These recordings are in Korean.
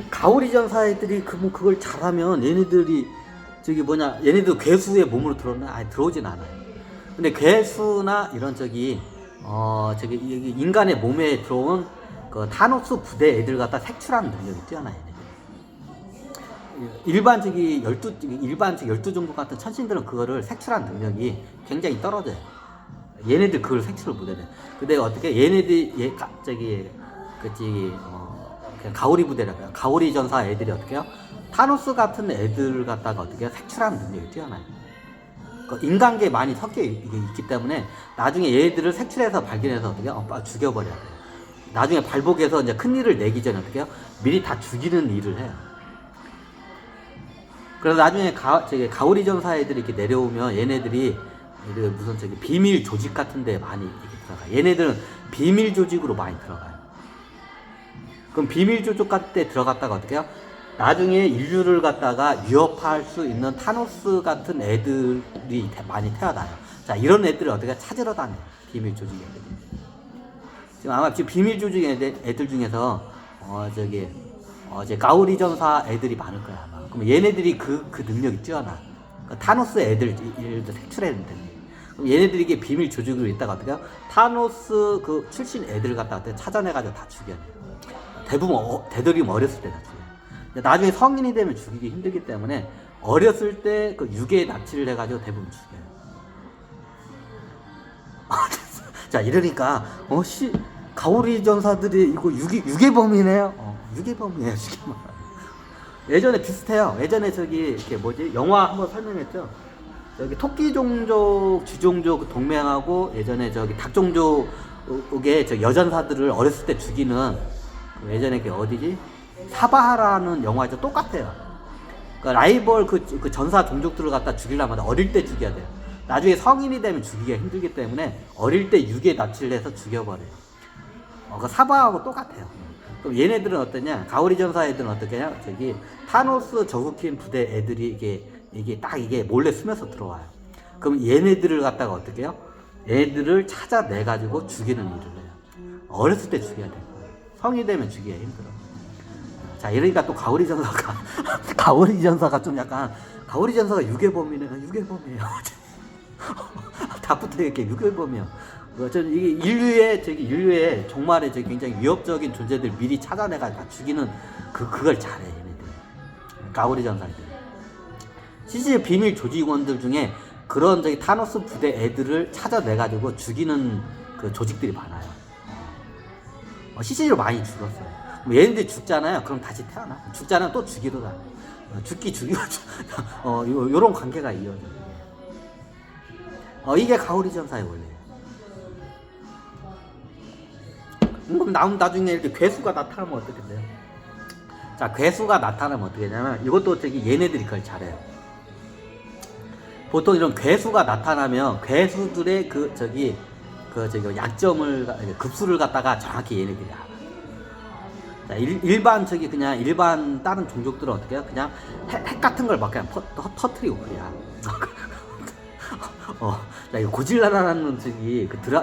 가오리 전사 애들이 뭐 그걸 잘하면 얘네들이 저기 뭐냐, 얘네도 괴수의 몸으로 들어오나? 아니, 들어오진 않아요. 근데 괴수나 이런 저기 저기 인간의 몸에 들어온 그 타노스 부대 애들 갖다 색출하는 능력이 뛰어나요. 일반 저기 12 종족 같은 천신들은 그거를 색출하는 능력이 굉장히 떨어져요. 얘네들 그걸 색출을 못해. 근데 어떻게 얘네들 저기 그냥 가오리 부대라고요. 가오리 전사 애들이 어떻게요? 타노스 같은 애들 갖다가 어떻게 색출하는 능력이 뛰어나요. 그 인간계에 많이 섞여 있기 때문에 나중에 얘들을 색출해서 발견해서 어떻게 죽여버려야 돼요. 나중에 발복해서 이제 큰 일을 내기 전에 어떻게 해요? 미리 다 죽이는 일을 해요. 그래서 나중에 가오리 전사 애들이 이렇게 내려오면 얘네들이 무슨 저기 비밀 조직 같은 데 많이 이렇게 들어가요. 얘네들은 비밀 조직으로 많이 들어가요. 그럼 비밀 조직 같은 데 들어갔다가 어떻게 해요? 나중에 인류를 갖다가 위협할 수 있는 타노스 같은 애들이 많이 태어나요. 자, 이런 애들을 어떻게 찾으러 다녀요. 비밀 조직 애들. 지금 아마 지금 비밀 조직 애들 중에서 이제 가오리 전사 애들이 많을 거야 아마. 그럼 얘네들이 그 능력이 뛰어나. 그러니까 타노스 애들 색출해야 된다. 그럼 얘네들이 이게 비밀 조직으로 있다가 어떻게 해요? 타노스 그 출신 애들 갖다가 찾아내가지고 다 죽여요. 대부분 되도록이면 어렸을 때 다 죽여요. 나중에 성인이 되면 죽이기 힘들기 때문에 어렸을 때 그 유괴 납치를 해가지고 대부분 죽여요. 자, 이러니까 가오리 전사들이 이거 유괴범이네요. 유괴범이에요 지금. 예전에 비슷해요. 예전에 이렇게 영화 한번 설명했죠. 여기 토끼 종족, 쥐종족 동맹하고 예전에 닭 종족의 여전사들을 어렸을 때 죽이는 예전에 어디지? 사바하라는 영화에서 똑같아요. 그러니까 라이벌 그 전사 종족들을 갖다 죽이려면 어릴 때 죽여야 돼요. 나중에 성인이 되면 죽이기가 힘들기 때문에 어릴 때 유괴 납치를 해서 죽여버려요. 그 사바하고 똑같아요. 그럼 얘네들은 어떠냐? 가오리 전사 애들은 어떻게냐? 타노스 저그킨 부대 애들이 이게 몰래 숨어서 들어와요. 그럼 얘네들을 갖다가 어떻게 해요? 얘들을 찾아내가지고 죽이는 일을 해요. 어렸을 때 죽여야 돼요. 성이 되면 죽이기가 힘들어. 자, 이러니까 또 가오리 전사가 좀 약간, 가오리 전사가 유괴범이네요. 유괴범이에요. 다 붙어 이렇게 유괴범이요. 저는 이게 인류의 정말의 굉장히 위협적인 존재들 미리 찾아내가지고 죽이는 그걸 잘해, 얘네들. 가오리 전사들. 실제 비밀 조직원들 중에 그런 타노스 부대 애들을 찾아내가지고 죽이는 그 조직들이 많아요. 실제로 많이 죽었어요. 얘네들이 죽잖아요. 그럼 다시 태어나. 죽잖아요. 또 죽이러 가. 죽이고 요런 관계가 이어져요. 이게 가오리 전사의 원리예요. 그럼 나중에 이렇게 괴수가 나타나면 어떻게 돼요? 자, 괴수가 나타나면 어떻게 되냐면 이것도 얘네들이 그걸 잘해요. 보통 이런 괴수가 나타나면 괴수들의 약점을 급수를 갖다가 정확히 얘네들이 알아. 자, 일반 다른 종족들은 어떻게 해요? 그냥 핵 같은 걸 막 그냥 터트리고 그냥. 자, 이거 고질라라는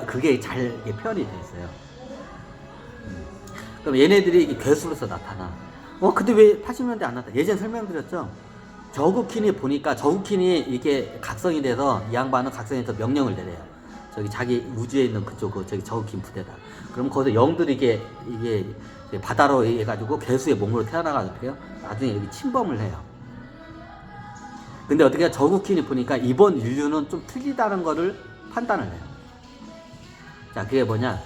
그게 잘 표현이 돼 있어요. 그럼 얘네들이 괴수로서 나타나. 근데 왜 80년대 안 나타나? 예전에 설명드렸죠? 저그킨이 보니까 저그킨이 이게 각성이 돼서 이 양반은 각성해서 명령을 내려요. 자기 우주에 있는 저그킨 부대다. 그럼 거기서 영들이 이게 바다로 해가지고 괴수의 몸으로 태어나가지고 나중에 여기 침범을 해요. 근데 어떻게 저그킨이 보니까 이번 인류는 좀 틀리다는 거를 판단을 해요. 자, 그게 뭐냐?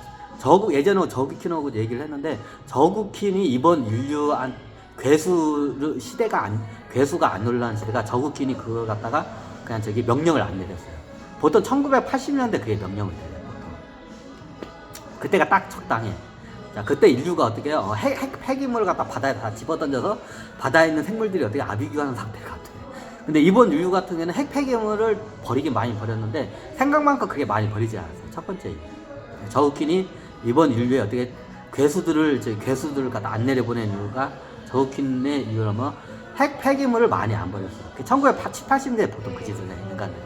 예전에 저그킨하고 얘기를 했는데 저그킨이 이번 인류한 괴수가 안 놀라는 시대가 저그킨이 그걸 갖다가 그냥 명령을 안 내렸어요. 보통 1980년대 그게 명령을 내려요. 보통. 그때가 딱 적당해. 자, 그때 인류가 어떻게 해요? 폐기물을 갖다 바다에 다 집어던져서 바다에 있는 생물들이 어떻게 아비규하는 상태 같아요. 근데 이번 인류 같은 경우는 폐기물을 버리긴 많이 버렸는데 생각만큼 그게 많이 버리지 않았어요. 첫 번째 이유. 저그킨이 이번 인류에 어떻게 괴수들을 갖다 안 내려보낸 이유가 저그킨의 이유라면 폐기물을 많이 안 버렸어요. 1980년대에 보통 그 짓을 해요, 인간들이.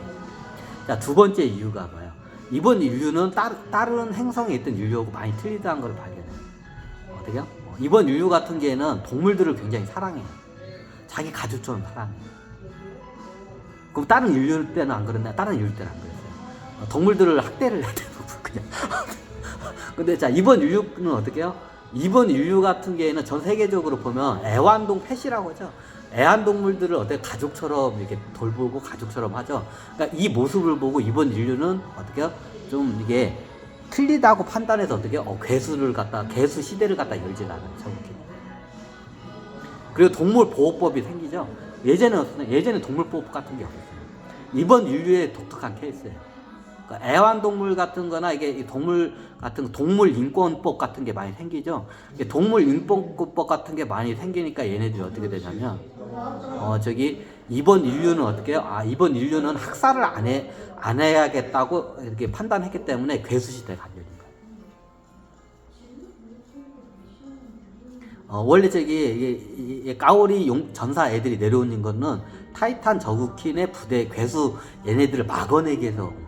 자, 두 번째 이유가 뭐예요? 이번 인류는 다른 행성에 있던 인류하고 많이 틀리다는 걸 발견해요. 어떻게요? 이번 인류 같은 경우에는 동물들을 굉장히 사랑해요. 자기 가족처럼 사랑해요. 그럼 다른 인류 때는 안 그랬나요? 다른 인류 때는 안 그랬어요. 동물들을 학대를 해야 되고 그냥. 근데 자, 이번 인류는 어떻게 해요? 이번 인류 같은 경우에는 전 세계적으로 보면 애완동 펫이라고 하죠. 애완동물들을 어떻게 가족처럼 이렇게 돌보고 가족처럼 하죠. 그러니까 이 모습을 보고 이번 인류는 어떻게 해요? 좀 이게 틀리다고 판단해서 어떻게 해요? 괴수 시대를 갖다 열질 않아요. 정확히. 그리고 동물보호법이 생기죠. 예전에 동물보호법 같은 게 없었어요. 이번 인류의 독특한 케이스예요. 그러니까 애완동물 같은 거나 이게 동물인권법 같은 게 많이 생기죠. 동물인권법 같은 게 많이 생기니까 얘네들이 어떻게 되냐면, 이번 인류는 어떻게 해요? 이번 인류는 학살을 안 해야겠다고 이렇게 판단했기 때문에 괴수시대가 열린 거예요. 원래 까오리 전사 애들이 내려오는 거는 타이탄 저그킨의 부대 괴수 얘네들을 막아내기 위해서 온 거예요.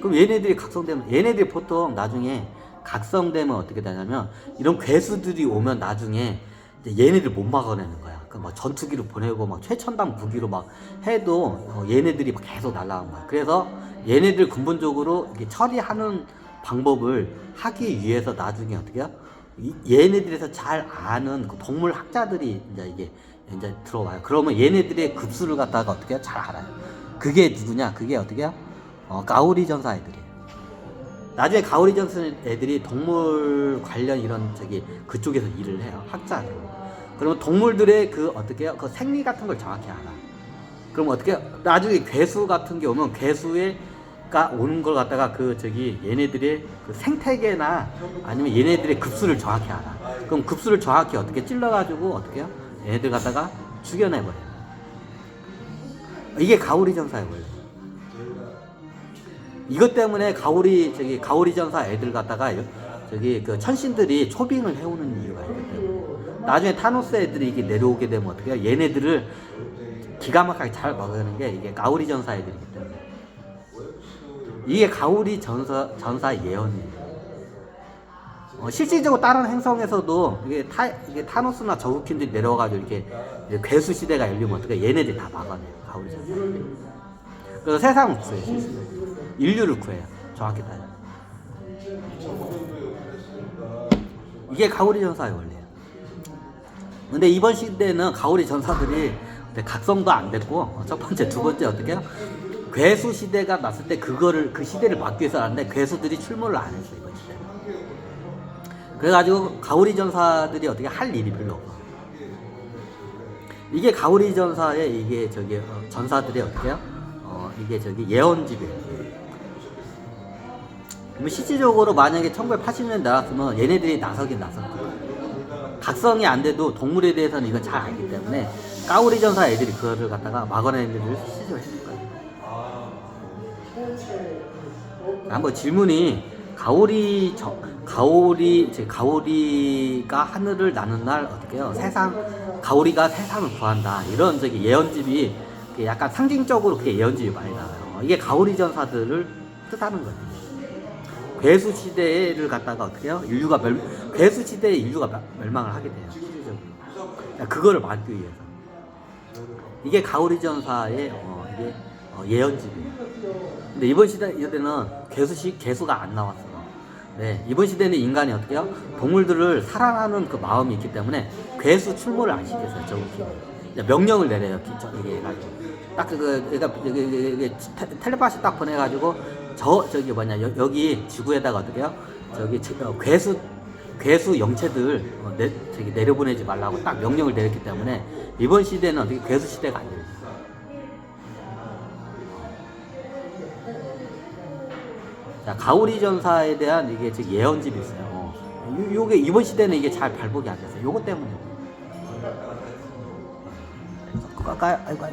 그럼 얘네들이 각성되면, 얘네들이 보통 나중에 각성되면 어떻게 되냐면, 이런 괴수들이 오면 나중에 이제 얘네들 못 막아내는 거야. 막 전투기를 보내고 막 최첨단 무기로 막 해도 얘네들이 막 계속 날아간 거야. 그래서 얘네들 근본적으로 이렇게 처리하는 방법을 하기 위해서 나중에 어떻게 해요? 얘네들에서 잘 아는 그 동물 학자들이 이제 들어와요. 그러면 얘네들의 급수를 갖다가 어떻게 해요? 잘 알아요. 그게 누구냐? 그게 어떻게 해요? 가오리 전사 애들이에요. 나중에 가오리 전사 애들이 동물 관련 이런 그쪽에서 일을 해요. 학자로. 그러면 동물들의 어떻게 해요? 그 생리 같은 걸 정확히 알아. 그럼 어떻게 해요? 나중에 괴수 같은 게 오면 괴수가 오는 걸 갖다가 얘네들의 그 생태계나 아니면 얘네들의 급수를 정확히 알아. 그럼 급수를 정확히 어떻게 찔러가지고 어떻게 해요? 얘네들 갖다가 죽여내버려요. 이게 가오리 전사예요, 원래. 이것 때문에 가오리 전사 애들 갖다가 그 천신들이 초빙을 해오는 이유가 있기 때문에. 나중에 타노스 애들이 이게 내려오게 되면 어떻게 해요? 얘네들을 기가 막히게 잘 막아내는 게 이게 가오리 전사 애들이기 때문에. 이게 가오리 전사 예언이에요. 실질적으로 다른 행성에서도 이게 타노스나 저그킨들이 내려와가지고 이렇게 괴수 시대가 열리면 어떻게 얘네들이 다 막아내요. 가오리 전사. 그래서 세상을 구해요. 인류를 구해요. 정확히 따져. 이게 가오리 전사의 원리예요. 근데 이번 시대는 가오리 전사들이 각성도 안 됐고, 첫 번째, 두 번째 어떻게 해요? 괴수 시대가 났을 때 그 시대를 막기 위해서 하는데 괴수들이 출몰을 안 했어요, 이번 시대. 그래가지고 가오리 전사들이 어떻게 할 일이 별로 없어. 이게 가오리 전사의 전사들이 어떻게 해요? 이게 예언집이에요. 그러면 실질적으로 만약에 1980년대 나왔으면 얘네들이 나섰을 거예요. 각성이 안 돼도 동물에 대해서는 이건 잘 알기 때문에 까오리 전사 애들이 그거를 갖다가 막아내는 일을 실제로 했을 거예요. 한번 질문이 가오리가 하늘을 나는 날 어떻게 해요? 가오리가 세상을 구한다. 이런 예언집이 약간 상징적으로 그게 예언집이 많이 나와요. 이게 가오리 전사들을 뜻하는 거예요. 괴수 시대를 갖다가 어떻게 해요? 괴수 시대에 인류가 멸망을 하게 돼요. 실질적으로. 그거를 막기 위해서. 이게 가오리 전사의 예언집이에요. 근데 이번 시대는 괴수가 안 나왔어요. 네, 이번 시대는 인간이 어떻게 해요? 동물들을 사랑하는 그 마음이 있기 때문에 괴수 출몰을 안 시켰어요. 명령을 내려요. 이게 해가지고. 딱 텔레파시 딱 보내가지고 여기 지구에다가 어떻게 해요? 괴수 영체들 내려보내지 말라고 딱 명령을 내렸기 때문에 이번 시대는 어떻게 괴수 시대가 아니에요. 자, 가오리 전사에 대한 이게 예언집이 있어요. 요게 이번 시대는 이게 잘 발복이 안 됐어요. 요거 때문에. 아이고.